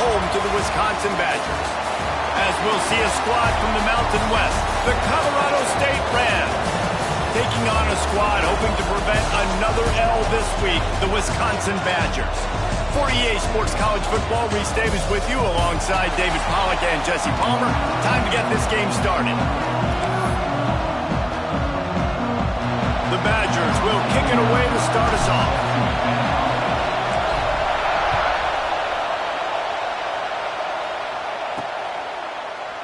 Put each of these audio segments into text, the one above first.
home to the Wisconsin Badgers. As we'll see a squad from the Mountain West, the Colorado State Rams, taking on a squad hoping to prevent another L this week, the Wisconsin Badgers. For EA Sports College Football, Reese Davis with you alongside David Pollack and Jesse Palmer. Time to get this game started. The Badgers will kick it away to start us off.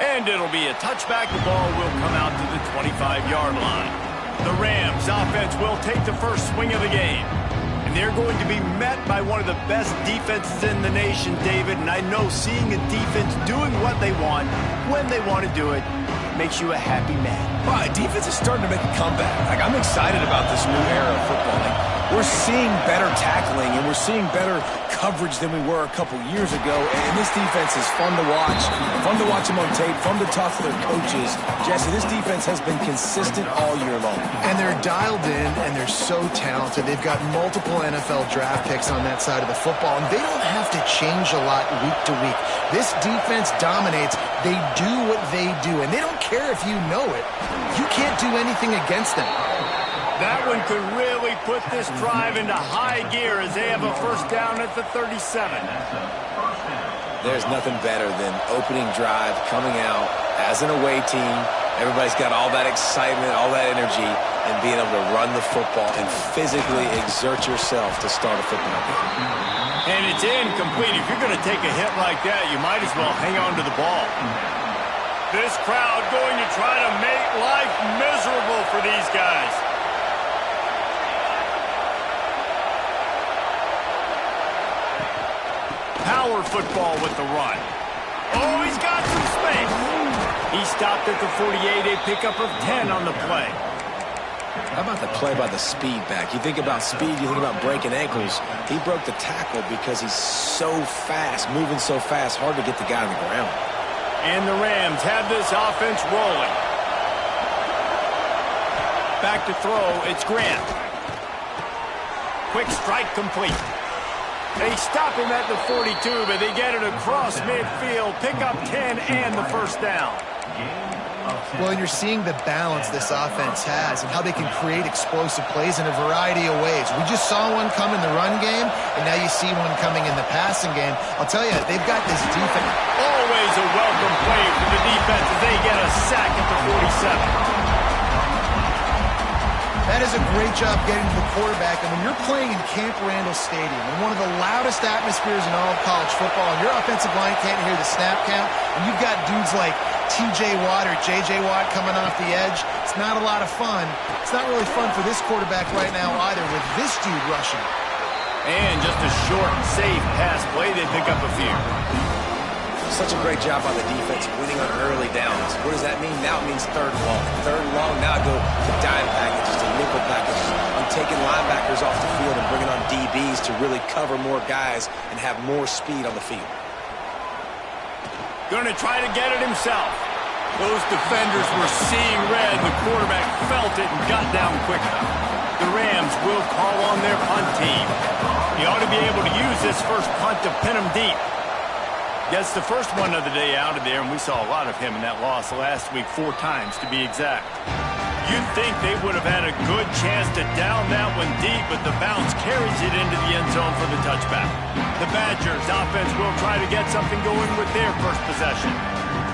And it'll be a touchback. The ball will come out to the 25-yard line. The Rams offense will take the first swing of the game. And they're going to be met by one of the best defenses in the nation, David. And I know seeing a defense doing what they want, when they want to do it, makes you a happy man. Well, defense is starting to make a comeback. I'm excited about this new era of football. We're seeing better tackling, and we're seeing better coverage than we were a couple years ago. And this defense is fun to watch them on tape, fun to talk to their coaches. Jesse, this defense has been consistent all year long. And they're dialed in, and they're so talented. They've got multiple NFL draft picks on that side of the football, and they don't have to change a lot week to week. This defense dominates. They do what they do, and they don't care if you know it. You can't do anything against them. That one could really put this drive into high gear as they have a first down at the 37. There's nothing better than opening drive, coming out as an away team. Everybody's got all that excitement, all that energy, and being able to run the football and physically exert yourself to start a football game. And it's incomplete. If you're going to take a hit like that, you might as well hang on to the ball. This crowd going to try to make life miserable for these guys. Power football with the run. Oh, he's got some space. He stopped at the 48, a pickup of 10 on the play. How about the play by the speed back? You think about speed, you think about breaking ankles. He broke the tackle because he's so fast, moving so fast, hard to get the guy on the ground. And the Rams have this offense rolling. Back to throw, it's Grant. Quick strike complete. They stop him at the 42, but they get it across midfield, pick up 10 and the first down. Well, and you're seeing the balance this offense has and how they can create explosive plays in a variety of ways. We just saw one come in the run game, and now you see one coming in the passing game. I'll tell you, they've got this defense. Always a welcome play for the defense as they get a sack at the 47. That is a great job getting to the quarterback. And when you're playing in Camp Randall Stadium, in one of the loudest atmospheres in all of college football, and your offensive line can't hear the snap count, and you've got dudes like T.J. Watt or J.J. Watt coming off the edge, it's not a lot of fun. It's not really fun for this quarterback right now either with this dude rushing. And just a short, safe pass play, they pick up a few. Such a great job by the defense winning on early downs. What does that mean? Now it means third and long. Third and long, now I go to dime packages, to nickel packages. I'm taking linebackers off the field and bringing on DBs to really cover more guys and have more speed on the field. Going to try to get it himself. Those defenders were seeing red. The quarterback felt it and got down quickly. The Rams will call on their punt team. He ought to be able to use this first punt to pin him deep. Gets the first one of the day out of there, and we saw a lot of him in that loss last week, 4 times to be exact. You'd think they would have had a good chance to down that one deep, but the bounce carries it into the end zone for the touchback. The Badgers offense will try to get something going with their first possession.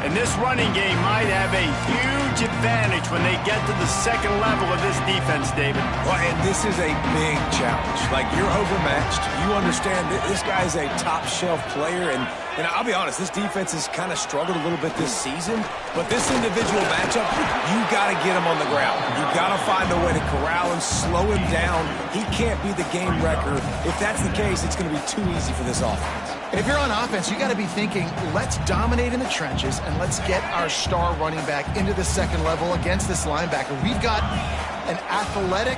And this running game might have a huge advantage when they get to the second level of this defense, David. Well, and this is a big challenge. Like, you're overmatched. You understand that this guy's a top-shelf player, and I'll be honest, this defense has kind of struggled a little bit this season, but this individual matchup, you got to get him on the ground. You got to find a way to corral him, slow him down. He can't be the game wrecker. If that's the case, it's going to be too easy for this offense. And if you're on offense, you got to be thinking, let's dominate in the trenches and let's get our star running back into the second level against this linebacker. We've got an athletic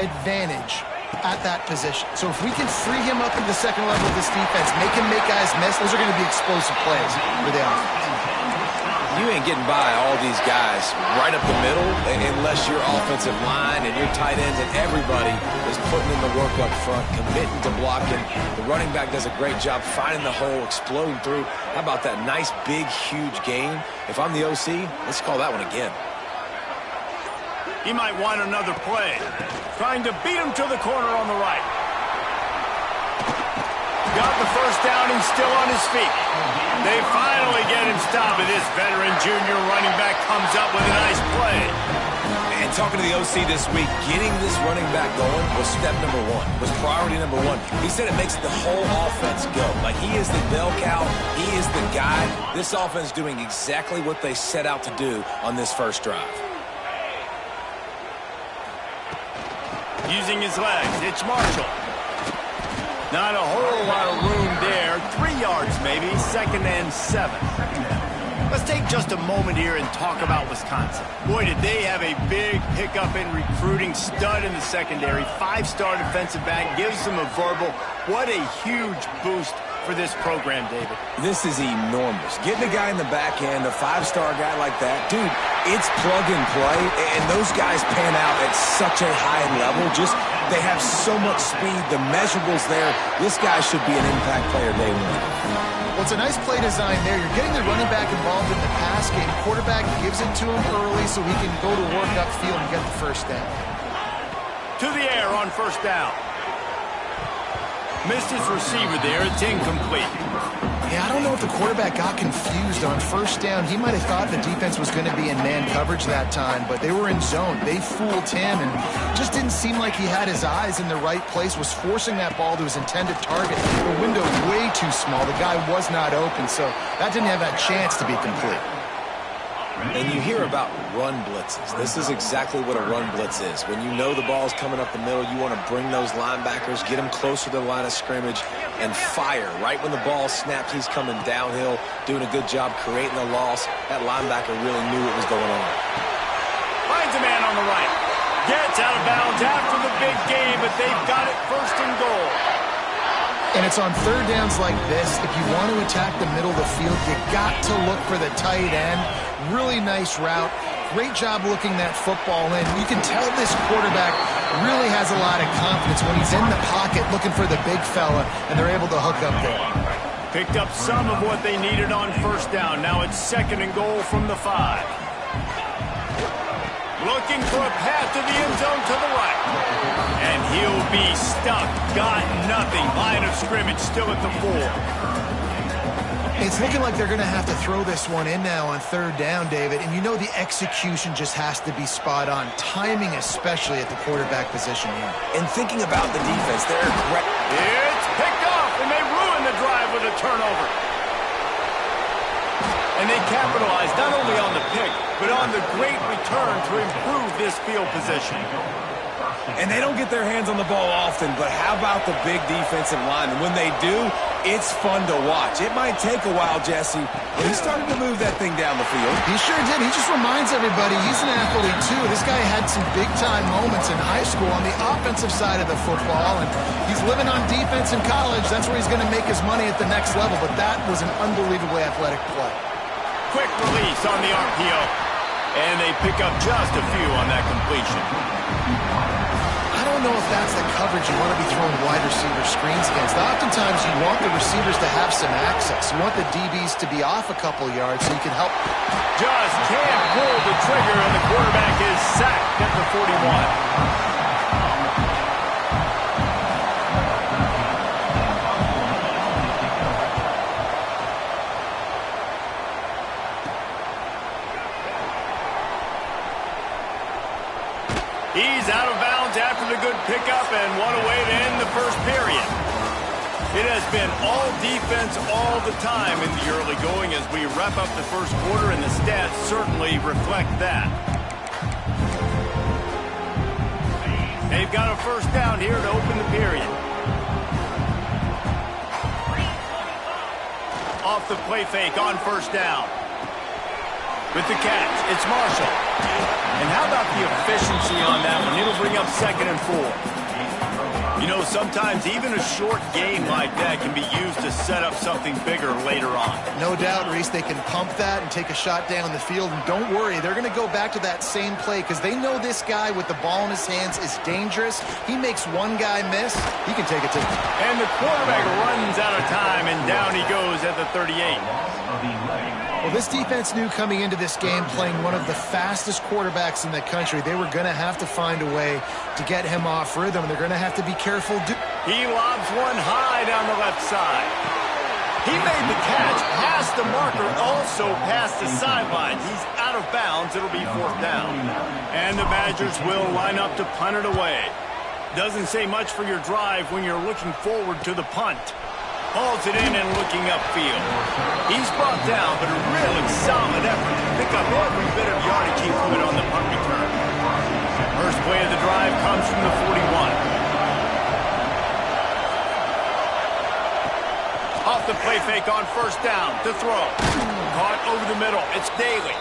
advantage at that position. So if we can free him up into the second level of this defense, make him make guys miss, those are going to be explosive plays for the offense. You ain't getting by all these guys right up the middle unless your offensive line and your tight ends and everybody is putting in the work up front, committing to blocking. The running back does a great job finding the hole, exploding through. How about that nice, big, huge gain? If I'm the OC, let's call that one again. He might want another play. Trying to beat him to the corner on the right. Got the first down. He's still on his feet. They finally get him stopped. This veteran junior running back comes up with a nice play. And talking to the OC this week, getting this running back going was step number one, was priority number one. He said it makes the whole offense go. Like, he is the bell cow. He is the guy. This offense doing exactly what they set out to do on this first drive. Using his legs, it's Marshall. Not a whole lot of room there. 3 yards maybe, 2nd and 7. Let's take just a moment here and talk about Wisconsin. Boy, did they have a big pickup in recruiting. Stud in the secondary. 5-star defensive back. Gives them a verbal. What a huge boost for this program, David. This is enormous. Getting a guy in the back end, a 5-star guy like that, dude, it's plug and play, and those guys pan out at such a high level. Just, they have so much speed. The measurables there. This guy should be an impact player day one. Well, it's a nice play design there. You're getting the running back involved in the pass game. Quarterback gives it to him early so he can go to work upfield and get the first down. To the air on first down. Missed his receiver there. It's incomplete. Yeah, I don't know if the quarterback got confused on first down. He might have thought the defense was going to be in man coverage that time, but they were in zone. They fooled him and just didn't seem like he had his eyes in the right place, was forcing that ball to his intended target. The window way too small. The guy was not open, so that didn't have that chance to be complete. And you hear about run blitzes. This is exactly what a run blitz is. When you know the ball's coming up the middle, you want to bring those linebackers, get them closer to the line of scrimmage, and fire. Right when the ball snaps, he's coming downhill, doing a good job creating a loss. That linebacker really knew what was going on. Finds a man on the right. Gets out of bounds after the big game, but they've got it 1st and goal. And it's on third downs like this. If you want to attack the middle of the field, you got to look for the tight end. Really nice route. Great job looking that football in. You can tell this quarterback really has a lot of confidence when he's in the pocket looking for the big fella, and they're able to hook up there. Picked up some of what they needed on first down. Now it's 2nd and goal from the 5. Looking for a path to the end zone to the right. And he'll be stuck. Got nothing. Line of scrimmage still at the 4. It's looking like they're going to have to throw this one in now on third down, David. And you know the execution just has to be spot on. Timing especially at the quarterback position here. And thinking about the defense, they're great. It's picked off, and they ruin the drive with a turnover. And they capitalize not only on the pick, but on the great return to improve this field position. And they don't get their hands on the ball often, but how about the big defensive line? And when they do, it's fun to watch. It might take a while, Jesse, but he started to move that thing down the field. He sure did. He just reminds everybody he's an athlete, too. This guy had some big-time moments in high school on the offensive side of the football, and he's living on defense in college. That's where he's going to make his money at the next level, but that was an unbelievably athletic play. Quick release on the RPO, and they pick up just a few on that completion. I don't know if that's the coverage you want to be throwing wide receiver screens against. Oftentimes, you want the receivers to have some access. You want the DBs to be off a couple yards so you can help. Just can't pull the trigger, and the quarterback is sacked at the 41. He's out of bounds after the good pickup, and what a way to end the first period. It has been all defense all the time in the early going as we wrap up the first quarter, and the stats certainly reflect that. They've got a first down here to open the period. Off the play fake on first down. With the catch, it's Marshall. And how about the efficiency on that one? It'll bring up 2nd and 4. You know, sometimes even a short game like that can be used to set up something bigger later on. No doubt, Reese, they can pump that and take a shot down the field. And don't worry, they're going to go back to that same play because they know this guy with the ball in his hands is dangerous. He makes one guy miss, he can take it to. And the quarterback runs out of time, and down he goes at the 38. Well, this defense knew coming into this game, playing one of the fastest quarterbacks in the country, they were going to have to find a way to get him off rhythm. They're going to have to be careful. He lobs one high down the left side. He made the catch, past the marker, also past the sideline. He's out of bounds. It'll be 4th down. And the Badgers will line up to punt it away. Doesn't say much for your drive when you're looking forward to the punt. Hauls it in and looking upfield. He's brought down, but a really solid effort to pick up every bit of yardage he could on the punt return. First play of the drive comes from the 41. Off the play fake on 1st down to throw. Caught over the middle. It's Daly.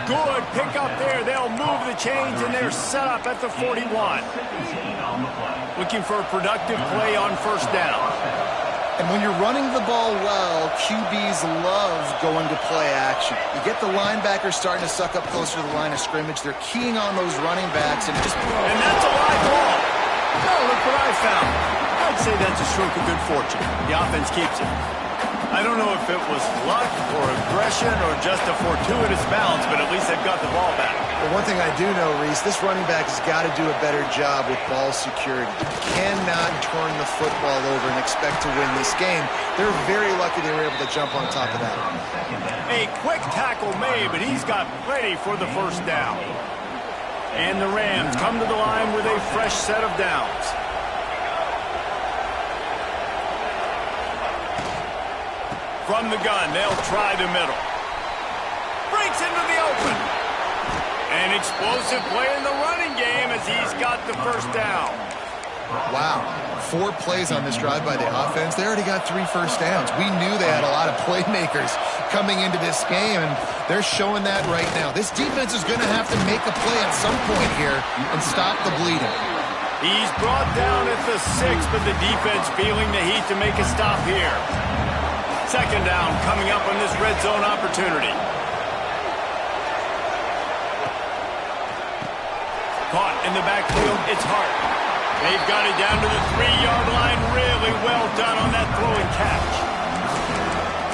Good pick up there. They'll move the chains, and they're set up at the 41. Looking for a productive play on 1st down. And when you're running the ball well, QBs love going to play action. You get the linebackers starting to suck up closer to the line of scrimmage. They're keying on those running backs. And that's a live ball. Oh, look what I found. I'd say that's a stroke of good fortune. The offense keeps it. I don't know if it was luck or aggression or just a fortuitous bounce, but at least they've got the ball back. Well, one thing I do know, Reese, this running back has got to do a better job with ball security. You cannot turn the football over and expect to win this game. They're very lucky they were able to jump on top of that. A quick tackle made, but he's got plenty for the 1st down. And the Rams come to the line with a fresh set of downs. From the gun, they'll try the middle. Breaks into the open. An explosive play in the running game as he's got the 1st down. Wow. 4 plays on this drive by the offense. They already got 3 first downs. We knew they had a lot of playmakers coming into this game, and they're showing that right now. This defense is going to have to make a play at some point here and stop the bleeding. He's brought down at the 6, but the defense feeling the heat to make a stop here. 2nd down coming up on this red zone opportunity. Caught in the backfield, it's Hart. They've got it down to the 3-yard line. Really well done on that throw and catch.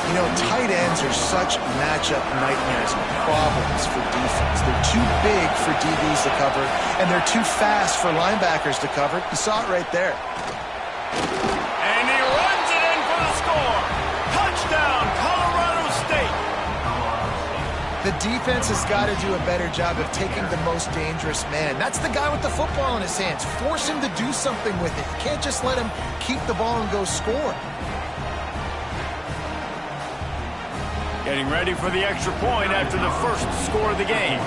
You know, tight ends are such matchup nightmares and problems for defense. They're too big for DBs to cover, and they're too fast for linebackers to cover. You saw it right there. And he runs it in for the score. Touchdown, Colorado State. The defense has got to do a better job of taking the most dangerous man. That's the guy with the football in his hands. Force him to do something with it. You can't just let him keep the ball and go score. Getting ready for the extra point after the first score of the game.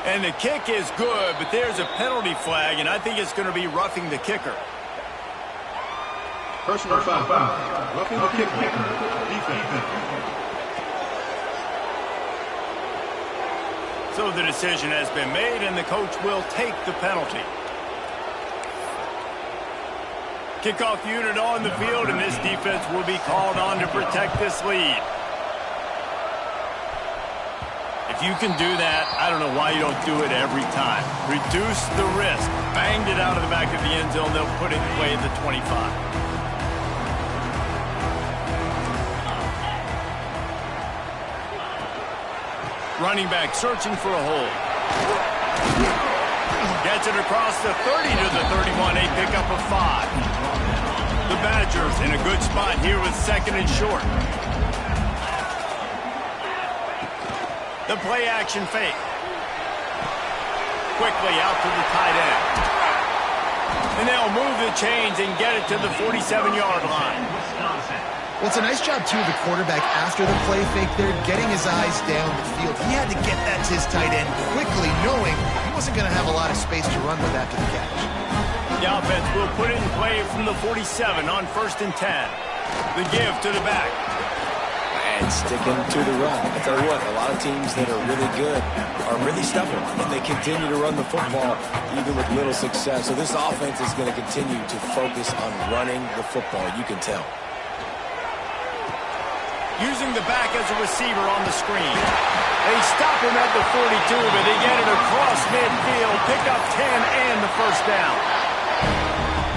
And the kick is good, but there's a penalty flag, and I think it's going to be roughing the kicker. Personal foul. Roughing the kicker. Defense. So the decision has been made, and the coach will take the penalty. Kickoff unit on the field, and this defense will be called on to protect this lead. If you can do that, I don't know why you don't do it every time. Reduce the risk. Banged it out of the back of the end zone. They'll put it in play at the 25. Running back searching for a hole. Gets it across the 30 to the 31. A pickup of 5. The Badgers in a good spot here with 2nd and short. The play action fake. Quickly out to the tight end. And they'll move the chains and get it to the 47-yard line. Well, it's a nice job, too, of the quarterback after the play fake there, getting his eyes down the field. He had to get that to his tight end quickly, knowing he wasn't going to have a lot of space to run with after the catch. The offense will put it in play from the 47 on 1st and 10. The give to the back. and sticking to the run. I tell you what, a lot of teams that are really good are really stubborn, and they continue to run the football even with little success. So this offense is going to continue to focus on running the football. You can tell. Using the back as a receiver on the screen. They stop him at the 42, but they get it across midfield, pick up 10 and the first down.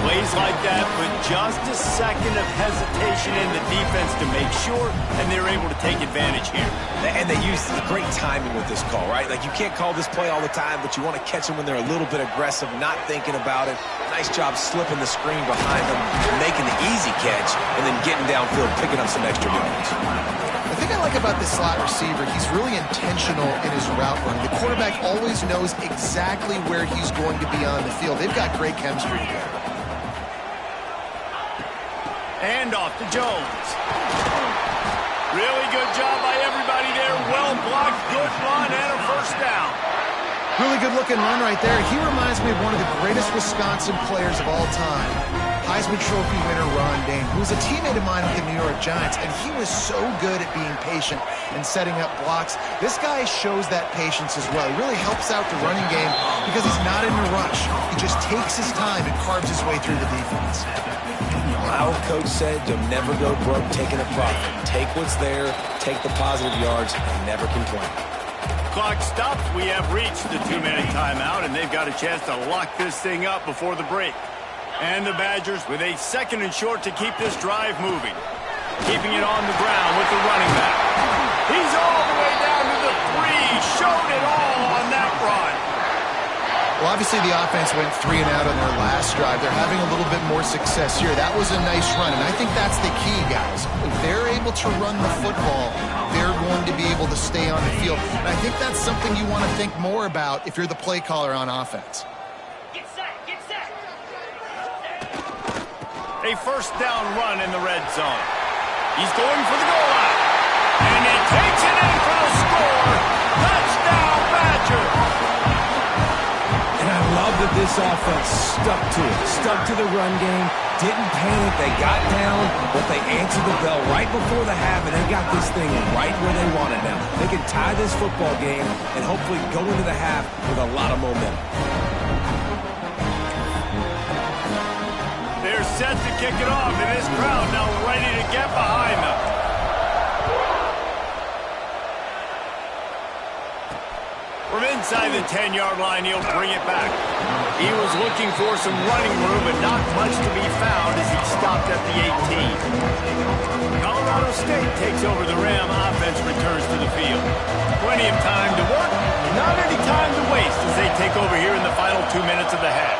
Plays like that put just a second of hesitation in the defense to make sure, and they're able to take advantage here. And they use the great timing with this call, right? Like, you can't call this play all the time, but you want to catch them when they're a little bit aggressive, not thinking about it. Nice job slipping the screen behind them, making the easy catch, and then getting downfield, picking up some extra yards. The thing I like about this slot receiver, he's really intentional in his route running. The quarterback always knows exactly where he's going to be on the field. They've got great chemistry together. And off to Jones. Really good job by everybody there. Well blocked, good run, and a first down. Really good-looking run right there. He reminds me of one of the greatest Wisconsin players of all time, Heisman Trophy winner Ron Dayne, who was a teammate of mine with the New York Giants, and he was so good at being patient and setting up blocks. This guy shows that patience as well. He really helps out the running game because he's not in a rush. He just takes his time and carves his way through the defense. Our coach said you'll never go broke taking a profit. Take what's there, take the positive yards, and never complain. Clock stops. We have reached the 2-minute timeout, and they've got a chance to lock this thing up before the break. And the Badgers with a second and short to keep this drive moving. Keeping it on the ground with the running back. He's all the way down to the 3. Showed it all on that run. Well, obviously the offense went 3 and out on their last drive. They're having a little bit more success here. That was a nice run, and I think that's the key, guys. If they're able to run the football, they're going to be able to stay on the field. And I think that's something you want to think more about if you're the play caller on offense. Get set, get set. A first down run in the red zone. He's going for the goal line. And he takes it in for the score. Touchdown, Badger. And I love that this offense stuck to it, stuck to the run game, didn't panic. They got down, but they answered the bell right before the half, and they got this thing right where they want it now. They can tie this football game and hopefully go into the half with a lot of momentum. They're set to kick it off, and this crowd now ready to get behind them. From inside the 10-yard line, he'll bring it back. He was looking for some running room, but not much to be found as he stopped at the 18. Colorado State takes over the Ram. Offense returns to the field. Plenty of time to work, not any time to waste as they take over here in the final 2 minutes of the half.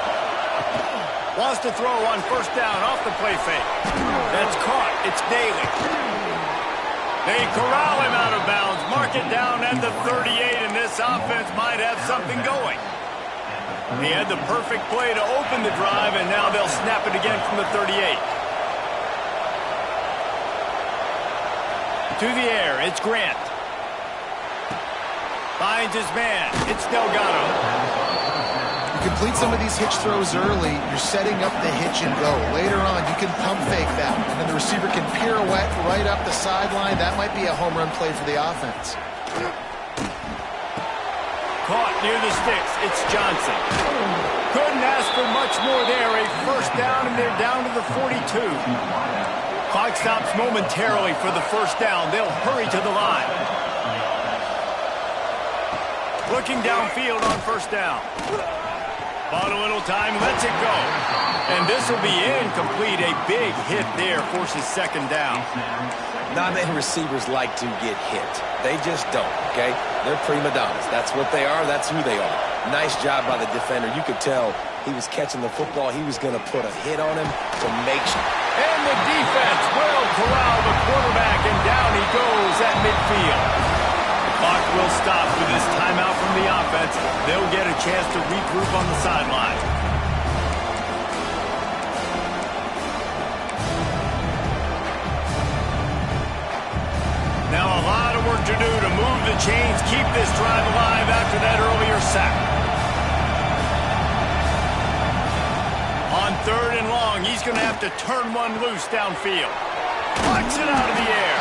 Wants to throw on first down off the play fake. That's caught. It's Daly. They corral him out of bounds. Mark it down at the 38, and this offense might have something going. He had the perfect play to open the drive, and now they'll snap it again from the 38. To the air, it's Grant. Finds his man. It's Delgado. You complete some of these hitch throws early, you're setting up the hitch and go. Later on, you can pump fake that, and then the receiver can pirouette right up the sideline. That might be a home run play for the offense. Caught near the sticks. It's Johnson. Couldn't ask for much more there. A first down, and they're down to the 42. Clock stops momentarily for the first down. They'll hurry to the line. Looking downfield on first down. Bought a little time, lets it go. And this will be incomplete. A big hit there forces second down. Not many receivers like to get hit. They just don't, okay? They're prima donnas. That's what they are. That's who they are. Nice job by the defender. You could tell he was catching the football. He was going to put a hit on him to make sure. And the defense will corral the quarterback, and down he goes at midfield. Clock will stop with this timeout from the offense. They'll get a chance to regroup on the sideline. Now a lot of work to do to move the chains, keep this drive alive after that earlier sack. On third and long, he's going to have to turn one loose downfield. Flicks it out of the air.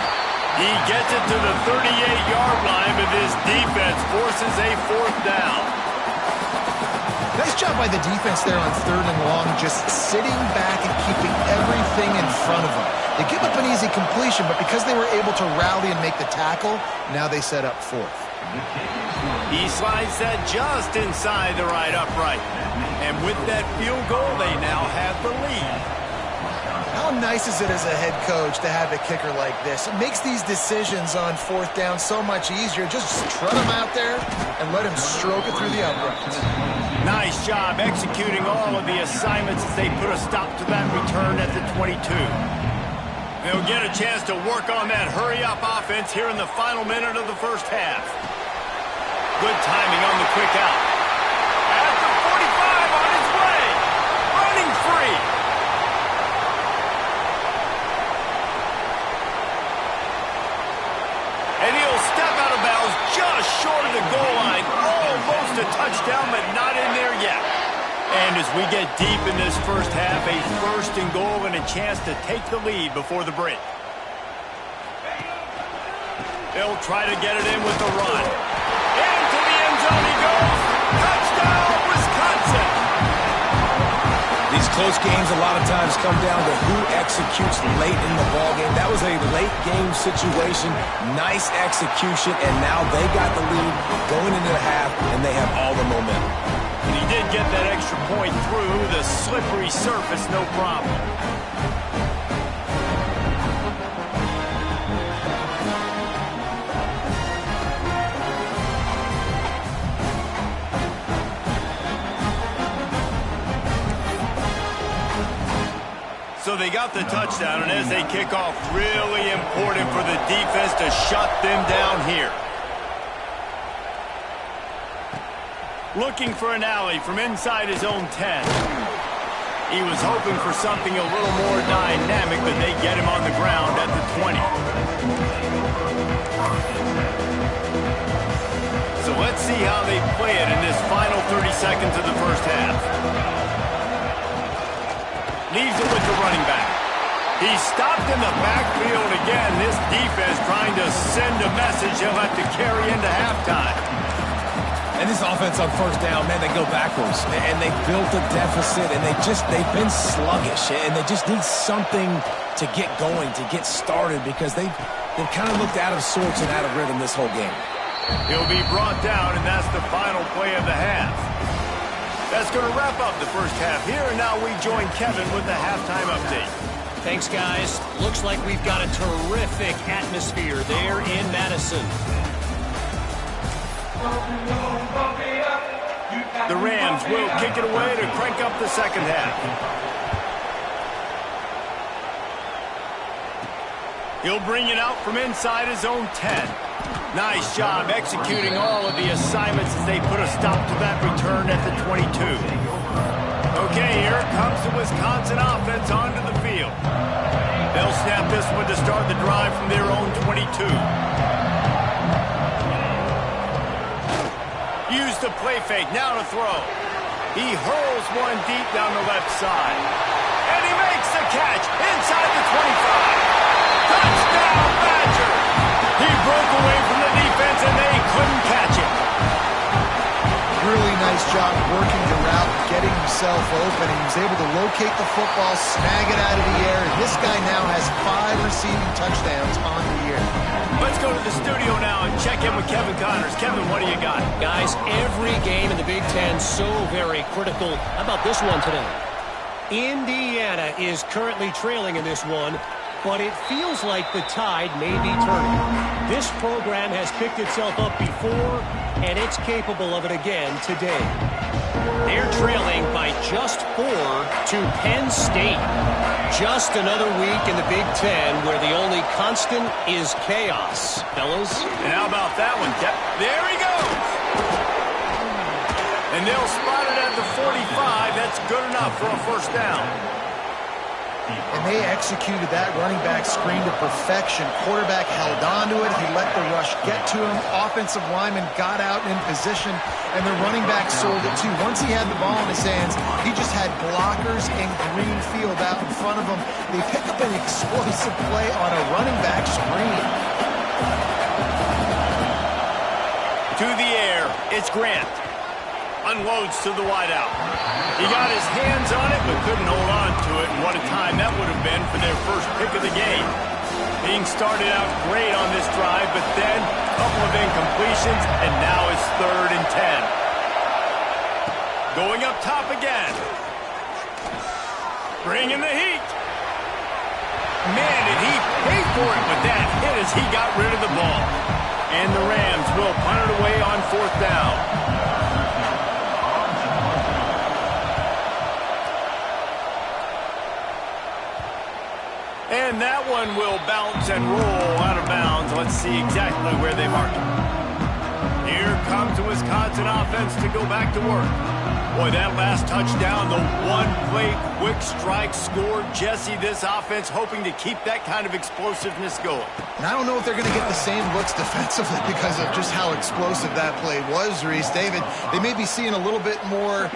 He gets it to the 38-yard line, but this defense forces a 4th down. Nice job by the defense there on 3rd and long, just sitting back and keeping everything in front of them. They give up an easy completion, but because they were able to rally and make the tackle, now they set up 4th. He slides that just inside the right upright. And with that field goal, they now have the lead. How nice is it as a head coach to have a kicker like this? It makes these decisions on 4th down so much easier. Just trot him out there and let him stroke it through the uprights. Nice job executing all of the assignments as they put a stop to that return at the 22. They'll get a chance to work on that hurry-up offense here in the final minute of the first half. Good timing on the quick out. At the 45 on his way. Running free. And he'll step out of bounds just short of the goal line. Almost a touchdown, but not in there yet. And as we get deep in this first half, a 1st and goal and a chance to take the lead before the break. They'll try to get it in with the run. Into the end zone he goes. Touchdown, Wisconsin. These close games a lot of times come down to who executes late in the ballgame. That was a late game situation. Nice execution, and now they got the lead going into the half, and they have all the momentum. And he did get that extra point through the slippery surface, no problem. So they got the touchdown, and as they kick off, really important for the defense to shut them down here. Looking for an alley from inside his own 10. He was hoping for something a little more dynamic, but they get him on the ground at the 20. So let's see how they play it in this final 30 seconds of the first half. Leaves it with the running back. He's stopped in the backfield again. This defense trying to send a message he'll have to carry into halftime. And this offense on 1st down, man, they go backwards. And they built a deficit, and they've been sluggish. And they just need something to get going, to get started, because they've kind of looked out of sorts and out of rhythm this whole game. He'll be brought down, and that's the final play of the half. That's going to wrap up the first half here, and now we join Kevin with the halftime update. Thanks, guys. Looks like we've got a terrific atmosphere there in Madison. The Rams will kick it away to crank up the second half. He'll bring it out from inside his own 10. Nice job executing all of the assignments as they put a stop to that return at the 22. Okay, here comes the Wisconsin offense onto the field. They'll snap this one to start the drive from their own 22. Use the play fake, now to throw. He hurls one deep down the left side. And he makes the catch inside the 25. Touchdown, Badger! He broke away from the defense and they couldn't catch it. Really nice job working the route, getting himself open. He was able to locate the football, snag it out of the air, and this guy now has 5 receiving touchdowns on the year. Let's go to the studio now and check in with Kevin Connors. Kevin, what do you got? Guys, every game in the Big Ten so very critical. How about this one today? Indiana is currently trailing in this one, but it feels like the tide may be turning. This program has picked itself up before, and it's capable of it again today. They're trailing by just 4 to Penn State. Just another week in the Big Ten where the only constant is chaos, fellas. And how about that one? There he goes! And they'll spot it at the 45. That's good enough for a first down. And they executed that running back screen to perfection. Quarterback held on to it. He let the rush get to him. Offensive lineman got out in position, and the running back sold it too. Once he had the ball in his hands, he just had blockers and green field out in front of him. They pick up an explosive play on a running back screen. To the air, it's Grant. Unloads to the wideout. He got his hands on it, but couldn't hold on to it, and what a time that would have been for their first pick of the game. Being started out great on this drive, but then a couple of incompletions, and now it's 3rd and 10. Going up top again. Bringing the heat. Man, did he pay for it with that hit as he got rid of the ball. And the Rams will punt it away on 4th down. And that one will bounce and roll out of bounds. Let's see exactly where they mark it. Here comes the Wisconsin offense to go back to work. Boy, that last touchdown, the one-play quick strike score. Jesse, this offense hoping to keep that kind of explosiveness going. And I don't know if they're going to get the same looks defensively because of just how explosive that play was, Reese. David, they may be seeing a little bit more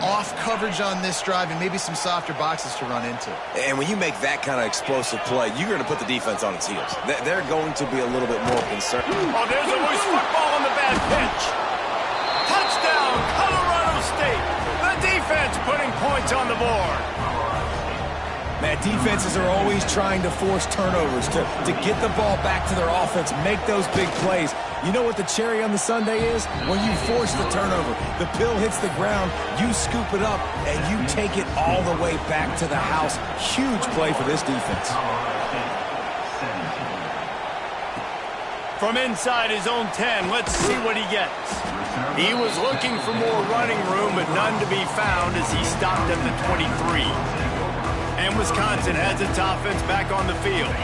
off coverage on this drive and maybe some softer boxes to run into. And when you make that kind of explosive play, you're going to put the defense on its heels. They're going to be a little bit more concerned. Oh, there's a loose football on the bad pitch. Touchdown, Colorado State. The defense putting points on the board. Man, defenses are always trying to force turnovers to get the ball back to their offense, make those big plays. You know what the cherry on the sundae is? When you force the turnover, the pill hits the ground, you scoop it up, and you take it all the way back to the house. Huge play for this defense. From inside his own 10, let's see what he gets. He was looking for more running room, but none to be found as he stopped at the 23. And Wisconsin has its offense back on the field.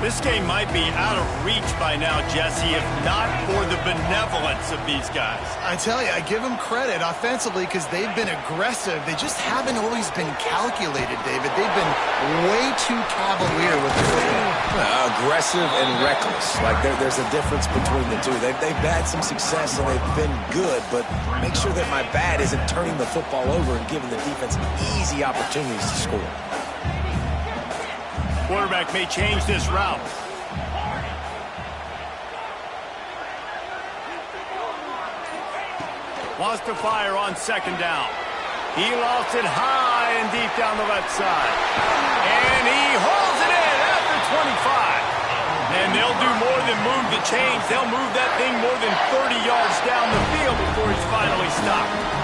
This game might be out of reach by now, Jesse, if not for the benevolence of these guys. I tell you, I give them credit offensively because they've been aggressive. They just haven't always been calculated, David. They've been way too cavalier with the football. Aggressive and reckless. Like there's a difference between the two. They've had some success and they've been good, but make sure that my bad isn't turning the football over and giving the defense easy opportunities to score. Quarterback may change this route. Wants to fire on 2nd down. He lost it high and deep down the left side. And he hauls it in at the 25. And they'll do more than move the chains. They'll move that thing more than 30 yards down the field before he's finally stopped.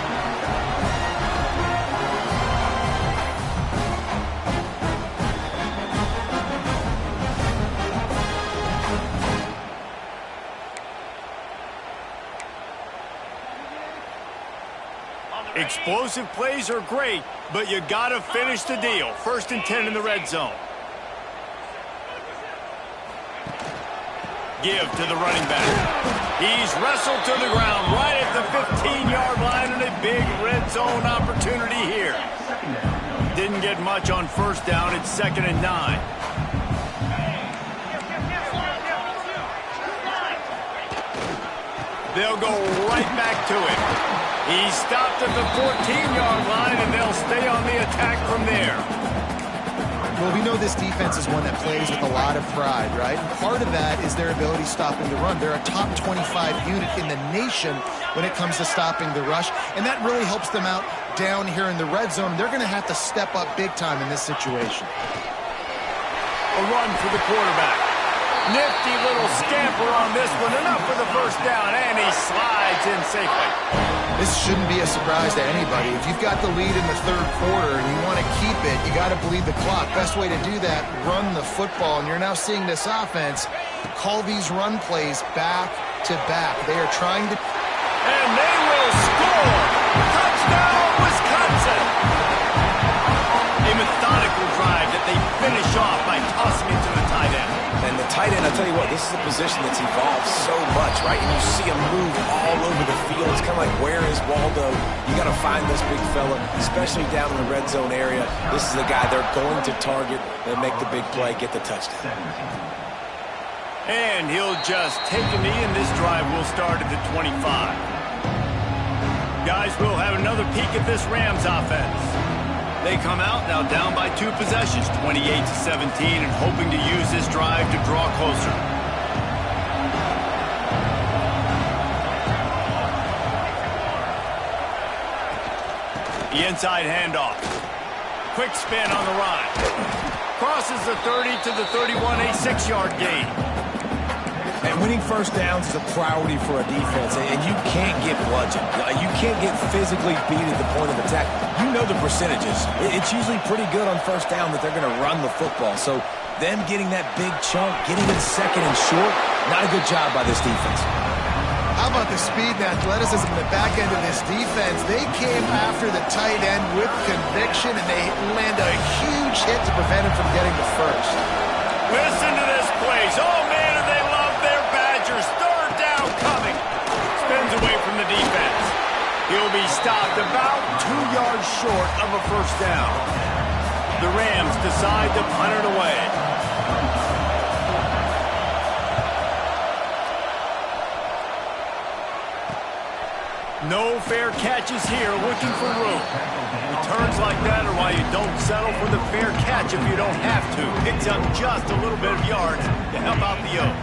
Explosive plays are great, but you got to finish the deal. 1st and 10 in the red zone. Give to the running back. He's wrestled to the ground right at the 15-yard line, and a big red zone opportunity here. Didn't get much on 1st down. It's 2nd and 9. They'll go right back to him. He stopped at the 14-yard line, and they'll stay on the attack from there. Well, we know this defense is one that plays with a lot of pride, right? And part of that is their ability stopping the run. They're a top 25 unit in the nation when it comes to stopping the rush, and that really helps them out down here in the red zone. They're going to have to step up big time in this situation. A run for the quarterback. Nifty little scamper on this one. Enough for the 1st down, and he slides in safely. This shouldn't be a surprise to anybody. If you've got the lead in the 3rd quarter and you want to keep it, you got to bleed the clock. Best way to do that, run the football. And you're now seeing this offense call these run plays back to back. They are trying to... And they will score! Touchdown, Wisconsin! A methodical drive that they finish off by tossing it to the tight end. And the tight end, I'll tell you what, this is a position that's evolved so much, right? And you see him move all over the field. It's kind of like, where is Waldo? You got to find this big fella, especially down in the red zone area. This is the guy they're going to target and make the big play, get the touchdown. And he'll just take a knee, and this drive will start at the 25. Guys, we'll have another peek at this Rams offense. They come out now down by 2 possessions, 28-17, and hoping to use this drive to draw closer. The inside handoff. Quick spin on the run. Crosses the 30 to the 31, a 6-yard gain. And winning first downs is a priority for a defense, and you can't get bludgeoned. You can't get physically beat at the point of attack. You know the percentages. It's usually pretty good on first down that they're going to run the football. So them getting that big chunk, getting it second and short, not a good job by this defense. How about the speed and athleticism in the back end of this defense? They came after the tight end with conviction, and they land a huge hit to prevent him from getting the first. Listen to this place. Oh, man, do they love their Badgers. Third down coming. Spins away from the defense. He'll be stopped about 2 yards short of a first down. The Rams decide to punt it away. No fair catches here, looking for room. Returns like that are why you don't settle for the fair catch if you don't have to. Picks up just a little bit of yards to help out the Oak.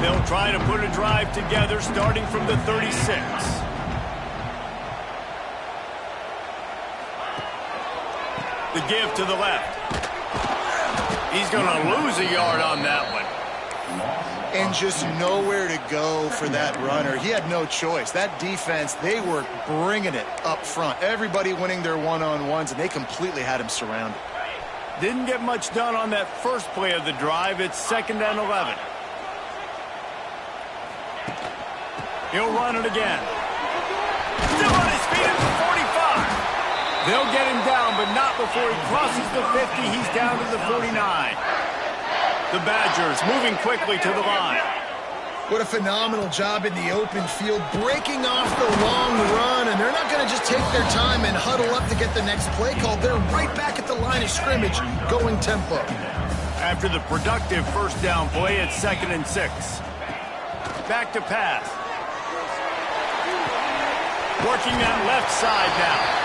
They'll try to put a drive together starting from the 36. The give to the left. He's going to lose a yard on that one. And just nowhere to go for that runner. He had no choice. That defense, they were bringing it up front. Everybody winning their one-on-ones, and they completely had him surrounded. Didn't get much done on that first play of the drive. It's 2nd and 11. He'll run it again. Still on his feet at the 45. They'll get him down, but not before he crosses the 50. He's down to the 49. The Badgers moving quickly to the line. What a phenomenal job in the open field, breaking off the long run, and they're not going to just take their time and huddle up to get the next play called. They're right back at the line of scrimmage, going tempo. After the productive first down play, it's 2nd and 6. Back to pass. Working that left side now.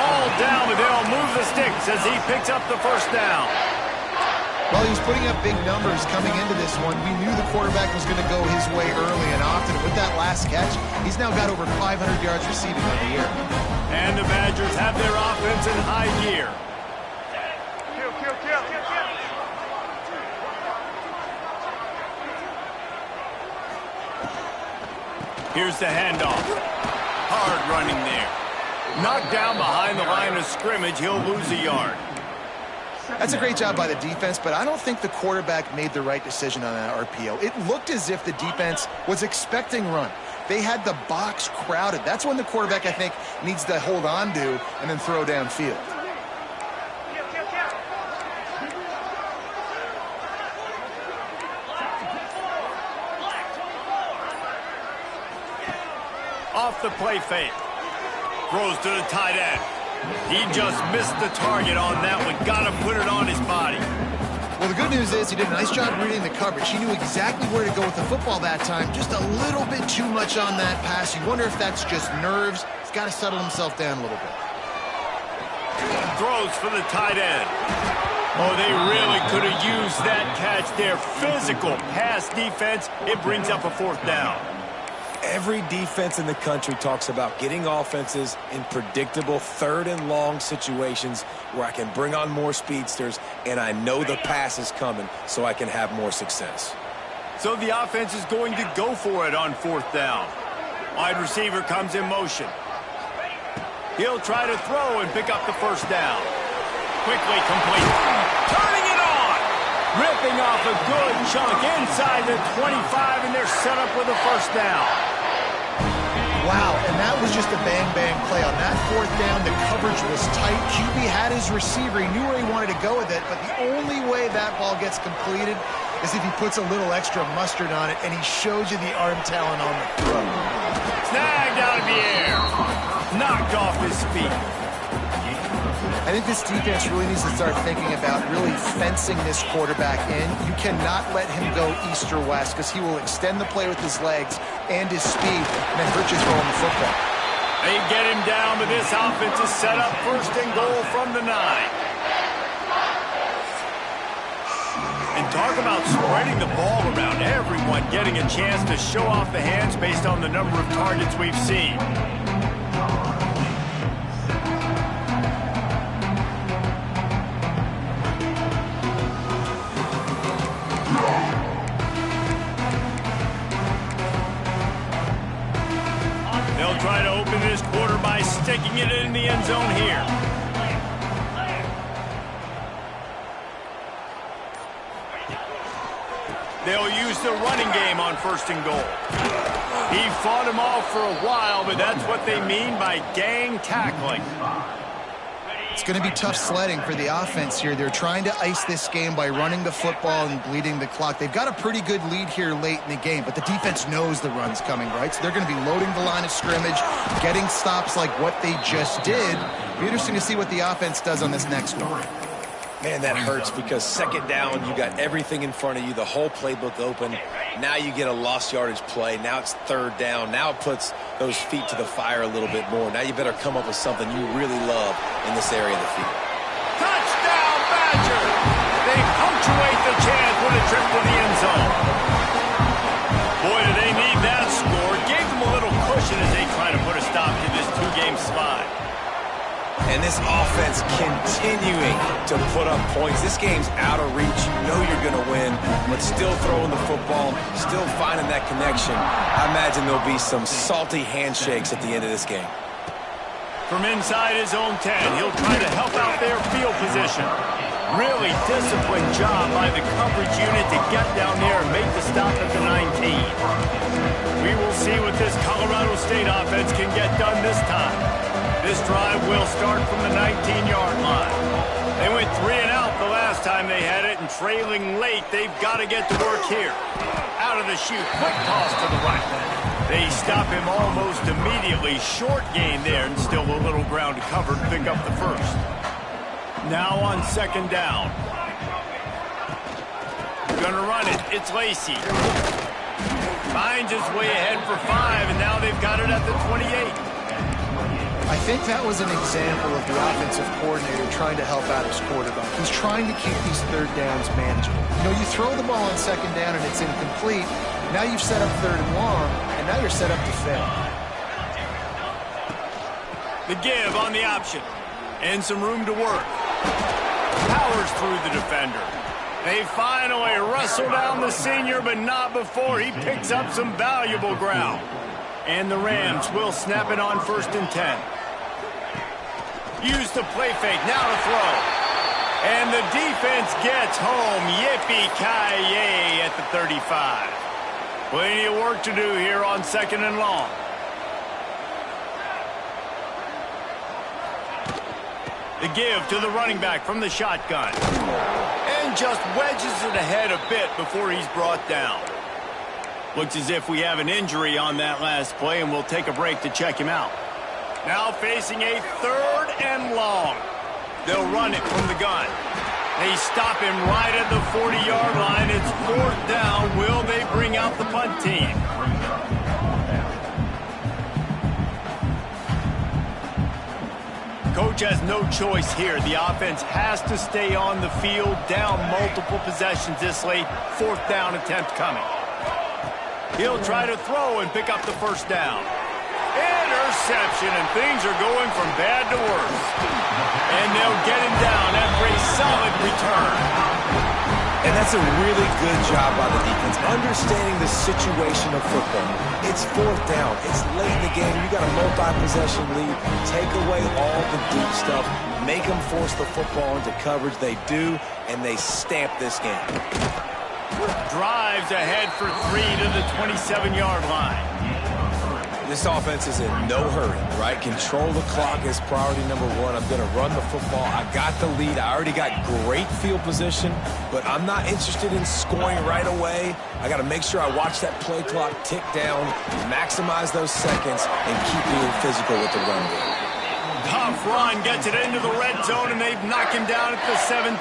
All down, but they'll move the sticks as he picks up the first down. Well, he was putting up big numbers coming into this one. We knew the quarterback was going to go his way early and often. With that last catch, he's now got over 500 yards receiving on the year. And the Badgers have their offense in high gear. Here's the handoff. Hard running there. Knocked down behind the line of scrimmage, he'll lose a yard. That's a great job by the defense, but I don't think the quarterback made the right decision on that RPO. It looked as if the defense was expecting run. They had the box crowded. That's when the quarterback, I think, needs to hold on to and then throw downfield. Off the play fake. Throws to the tight end. He just missed the target on that one. Got to put it on his body. Well, the good news is he did a nice job reading the coverage. He knew exactly where to go with the football that time. Just a little bit too much on that pass. You wonder if that's just nerves. He's got to settle himself down a little bit. Throws for the tight end. Oh, they really could have used that catch there. Physical pass defense. It brings up a 4th down. Every defense in the country talks about getting offenses in predictable 3rd and long situations where I can bring on more speedsters and I know the pass is coming so I can have more success. So the offense is going to go for it on 4th down. Wide receiver comes in motion. He'll try to throw and pick up the first down. Quickly complete. Turning it on. Ripping off a good chunk inside the 25, and they're set up with a first down. Wow, and that was just a bang-bang play. On that 4th down, the coverage was tight. QB had his receiver. He knew where he wanted to go with it, but the only way that ball gets completed is if he puts a little extra mustard on it, and he shows you the arm talent on the throw. Snagged out of the air. Knocked off his feet. I think this defense really needs to start thinking about really fencing this quarterback in. You cannot let him go east or west because he will extend the play with his legs and his speed and then hurt you throwing the football. They get him down, but this offense is set up 1st and goal from the 9. And talk about spreading the ball around. Everyone getting a chance to show off the hands based on the number of targets we've seen. end zone here. They'll use the running game on 1st and goal. He fought him off for a while, but that's what they mean by gang tackling. It's going to be tough sledding for the offense here. They're trying to ice this game by running the football and bleeding the clock. They've got a pretty good lead here late in the game, but the defense knows the run's coming, right? So they're going to be loading the line of scrimmage, getting stops like what they just did. It'll be interesting to see what the offense does on this next one. Man, that hurts because 2nd down, you got everything in front of you, the whole playbook open. Now you get a lost yardage play. Now it's 3rd down. Now it puts those feet to the fire a little bit more. Now you better come up with something you really love in this area of the field. Touchdown, Badger! They punctuate the chance with a trip to the end zone. Boy, do they need that score. Gave them a little cushion as they try to put a stop to this 2-game slide. And this offense continuing to put up points. This game's out of reach. You know you're going to win, but still throwing the football, still finding that connection. I imagine there'll be some salty handshakes at the end of this game. From inside his own 10, he'll try to help out their field position. Really disciplined job by the coverage unit to get down there and make the stop at the 19. We will see what this Colorado State offense can get done this time. This drive will start from the 19-yard line. They went 3 and out the last time they had it, and trailing late, they've got to get to work here. Out of the chute, quick toss to the right. They stop him almost immediately. Short gain there, and still a little ground to cover to pick up the first. Now on 2nd down. Gonna run it. It's Lacy. Finds his way ahead for 5, and now they've got it at the 28. I think that was an example of the offensive coordinator trying to help out his quarterback. He's trying to keep these 3rd downs manageable. You know, you throw the ball on 2nd down and it's incomplete. Now you've set up 3rd and long, and now you're set up to fail. The give on the option. And some room to work. Powers through the defender. They finally wrestle down the senior, but not before he picks up some valuable ground. And the Rams will snap it on 1st and 10. Use the play fake, now to throw. And the defense gets home. Yippee-ki-yay at the 35. Plenty of work to do here on 2nd and long. The give to the running back from the shotgun. And just wedges it ahead a bit before he's brought down. Looks as if we have an injury on that last play, and we'll take a break to check him out. Now facing a 3rd and long. They'll run it from the gun. They stop him right at the 40-yard line. It's 4th down. Will they bring out the punt team? Coach has no choice here. The offense has to stay on the field, down multiple possessions this late. 4th down attempt coming. He'll try to throw and pick up the 1st down. Interception, and things are going from bad to worse. And they'll get him down after a solid return. And that's a really good job by the defense, understanding the situation of football. It's 4th down. It's late in the game. You got a multi-possession lead. Take away all the deep stuff. Make them force the football into coverage. They do, and they stamp this game. Drives ahead for 3 to the 27-yard line. This offense is in no hurry, right? Control the clock is priority number 1. I'm going to run the football. I got the lead. I already got great field position, but I'm not interested in scoring right away. I got to make sure I watch that play clock tick down, maximize those seconds, and keep being physical with the run game. Tough run gets it into the red zone, and they've knocked him down at the 17.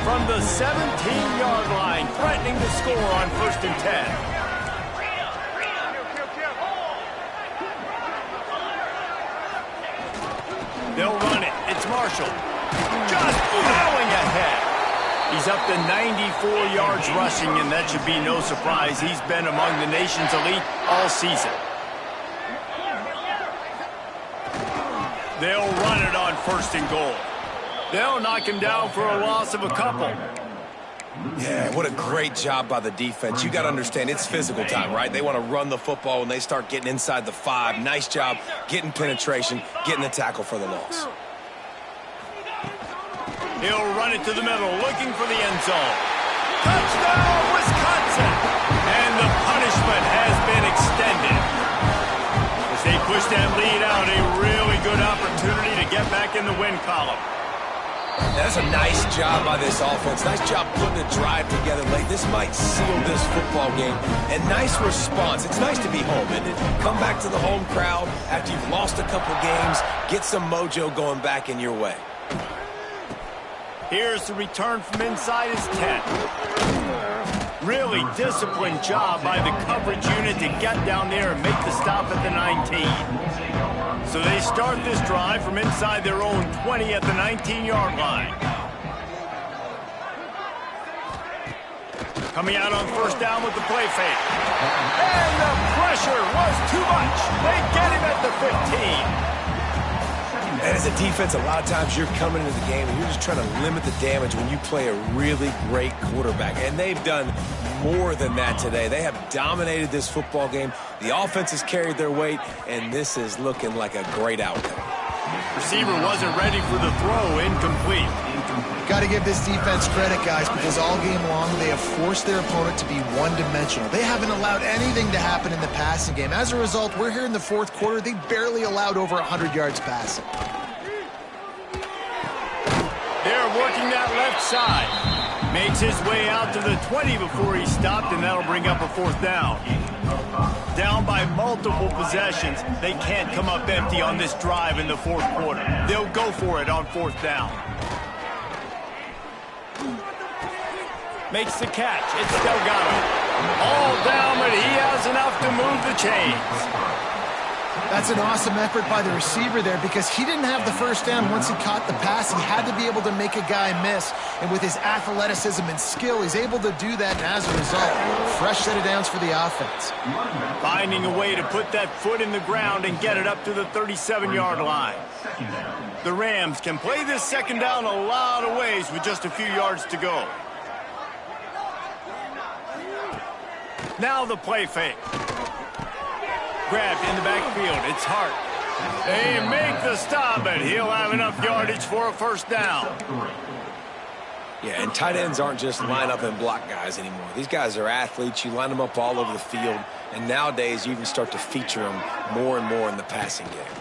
From the 17-yard line, threatening to score on 1st and 10. They'll run it. It's Marshall. Just plowing ahead. He's up to 94 yards rushing, and that should be no surprise. He's been among the nation's elite all season. They'll run it on 1st and goal. They'll knock him down for a loss of a couple. Yeah, what a great job by the defense. You got to understand, it's physical time, right? They want to run the football when they start getting inside the 5. Nice job getting penetration, getting the tackle for the loss. He'll run it to the middle, looking for the end zone. Touchdown, Wisconsin! And the punishment has been extended. As they push that lead out, a really good opportunity to get back in the win column. That's a nice job by this offense. Nice job putting a drive together late. This might seal this football game. And nice response. It's nice to be home, isn't it? Come back to the home crowd after you've lost a couple games. Get some mojo going back in your way. Here's the return from inside his 10. Really disciplined job by the coverage unit to get down there and make the stop at the 19. So they start this drive from inside their own 20 at the 19-yard line. Coming out on first down with the play fake. And the pressure was too much. They get him at the 15. And as a defense, a lot of times you're coming into the game and you're just trying to limit the damage when you play a really great quarterback. And they've done more than that today. They have dominated this football game. The offense has carried their weight, and this is looking like a great outcome. Receiver wasn't ready for the throw, incomplete. Got to give this defense credit, guys, because all game long they have forced their opponent to be one-dimensional. They haven't allowed anything to happen in the passing game. As a result, we're here in the fourth quarter. They barely allowed over 100 yards passing. They're working that left side. Makes his way out to the 20 before he stopped, and that'll bring up a fourth down. Down by multiple possessions, they can't come up empty on this drive in the fourth quarter. They'll go for it on fourth down. Makes the catch. It's Delgado. All down, but he has enough to move the chains. That's an awesome effort by the receiver there because he didn't have the first down once he caught the pass. He had to be able to make a guy miss. And with his athleticism and skill, he's able to do that. And as a result, fresh set of downs for the offense. Finding a way to put that foot in the ground and get it up to the 37-yard line. The Rams can play this second down a lot of ways with just a few yards to go. Now the play fake. Grabbed in the backfield. It's Hart. They make the stop, and he'll have enough yardage for a first down. Yeah, and tight ends aren't just line up and block guys anymore. These guys are athletes. You line them up all over the field, and nowadays you even start to feature them more and more in the passing game.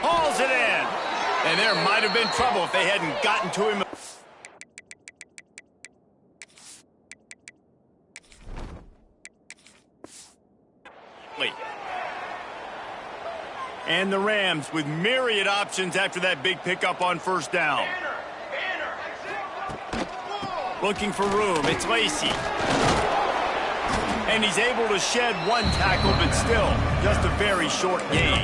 Hauls it in. And there might have been trouble if they hadn't gotten to him. And the Rams with myriad options after that big pickup on first down. Looking for room, it's Lacy. And he's able to shed one tackle, but still, just a very short gain.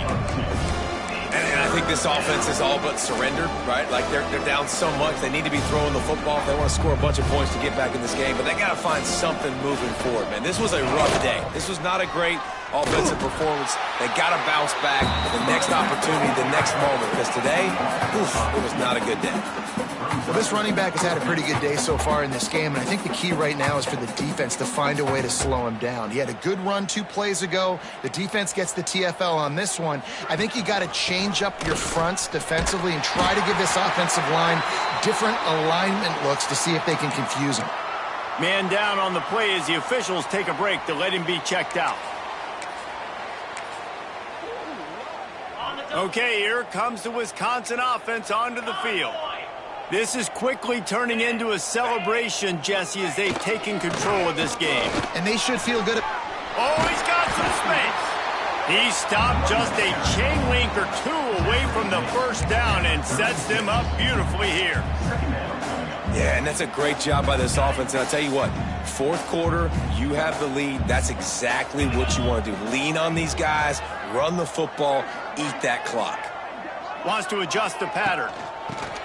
And I think this offense is all but surrendered, right? Like they're down so much, they need to be throwing the football if they want to score a bunch of points to get back in this game. But they got to find something moving forward, man. This was a rough day. This was not a great offensive performance. They got to bounce back the next opportunity, the next moment, because today, it was not a good day. Well, this running back has had a pretty good day so far in this game, and I think the key right now is for the defense to find a way to slow him down. He had a good run 2 plays ago. The defense gets the TFL on this one. I think you got to change up your fronts defensively and try to give this offensive line different alignment looks to see if they can confuse him. Man down on the play as the officials take a break to let him be checked out. Okay, here comes the Wisconsin offense onto the field. This is quickly turning into a celebration, Jesse, as they've taken control of this game. And they should feel good. Oh, he's got some space. He stopped just a chain link or 2 away from the first down and sets them up beautifully here. Yeah, and that's a great job by this offense. And I'll tell you what, fourth quarter, you have the lead. That's exactly what you want to do. Lean on these guys, run the football, eat that clock. Wants to adjust the pattern.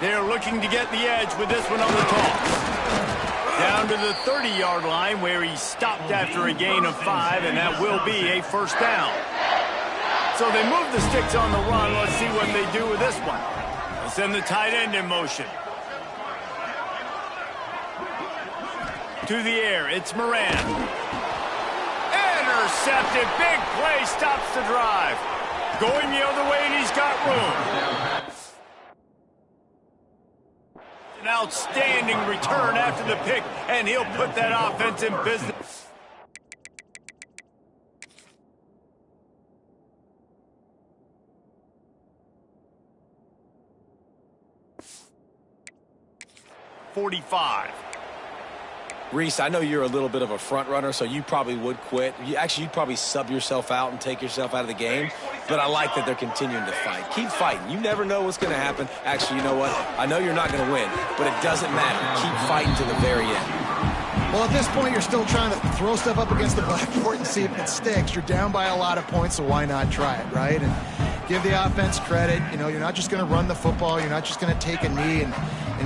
They're looking to get the edge with this one on the toss. Down to the 30-yard line where he stopped after a gain of 5, and that will be a first down. So they move the sticks on the run. Let's see what they do with this one. They'll send the tight end in motion. To the air, it's Moran. Intercepted, big play, stops the drive. Going the other way, and he's got room. An outstanding return after the pick, and he'll put that offense in business. .45. Reese, I know you're a little bit of a front runner, so you probably would quit. You'd probably sub yourself out and take yourself out of the game. But I like that they're continuing to fight. Keep fighting. You never know what's going to happen. Actually, you know what? I know you're not going to win, but it doesn't matter. Keep fighting to the very end. Well, at this point, you're still trying to throw stuff up against the blackboard and see if it sticks. You're down by a lot of points, so why not try it, right? And give the offense credit. You know, you're not just going to run the football. You're not just going to take a knee and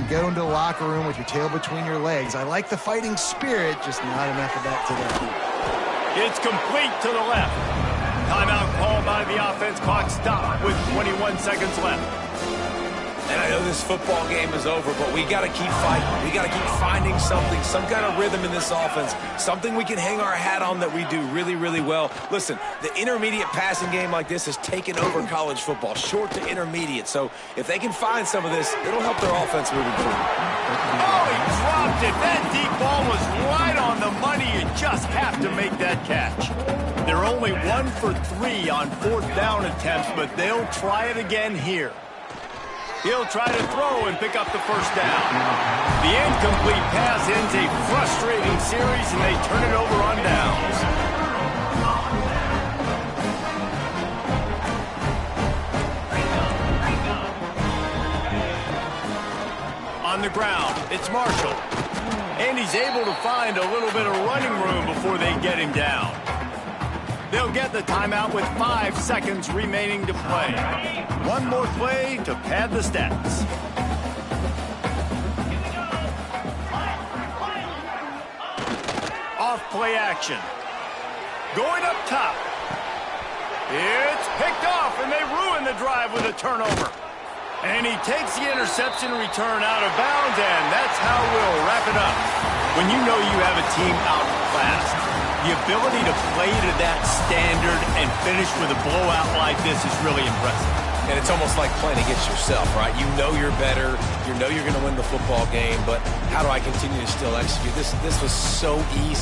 go into the locker room with your tail between your legs. I like the fighting spirit, just not enough of that today. It's complete to the left. Timeout called by the offense. Clock stopped with 21 seconds left. And I know this football game is over, but we got to keep fighting. We got to keep finding something, some kind of rhythm in this offense, something we can hang our hat on that we do really, really well. Listen, the intermediate passing game like this has taken over college football, short to intermediate. So if they can find some of this, it'll help their offense moving forward. Oh, he dropped it. That deep ball was right on the money. You just have to make that catch. They're only 1 for 3 on 4th down attempts, but they'll try it again here. He'll try to throw and pick up the first down. The incomplete pass ends a frustrating series, and they turn it over on downs. On the ground, it's Marshall. And he's able to find a little bit of running room before they get him down. They'll get the timeout with 5 seconds remaining to play. One more play to pad the stats. Off play action. Going up top. It's picked off, and they ruin the drive with a turnover. And he takes the interception return out of bounds, and that's how we'll wrap it up. When you know you have a team outclassed, the ability to play to that standard and finish with a blowout like this is really impressive. And it's almost like playing against yourself, right? You know you're better. You know you're going to win the football game, but how do I continue to still execute? This was so easy.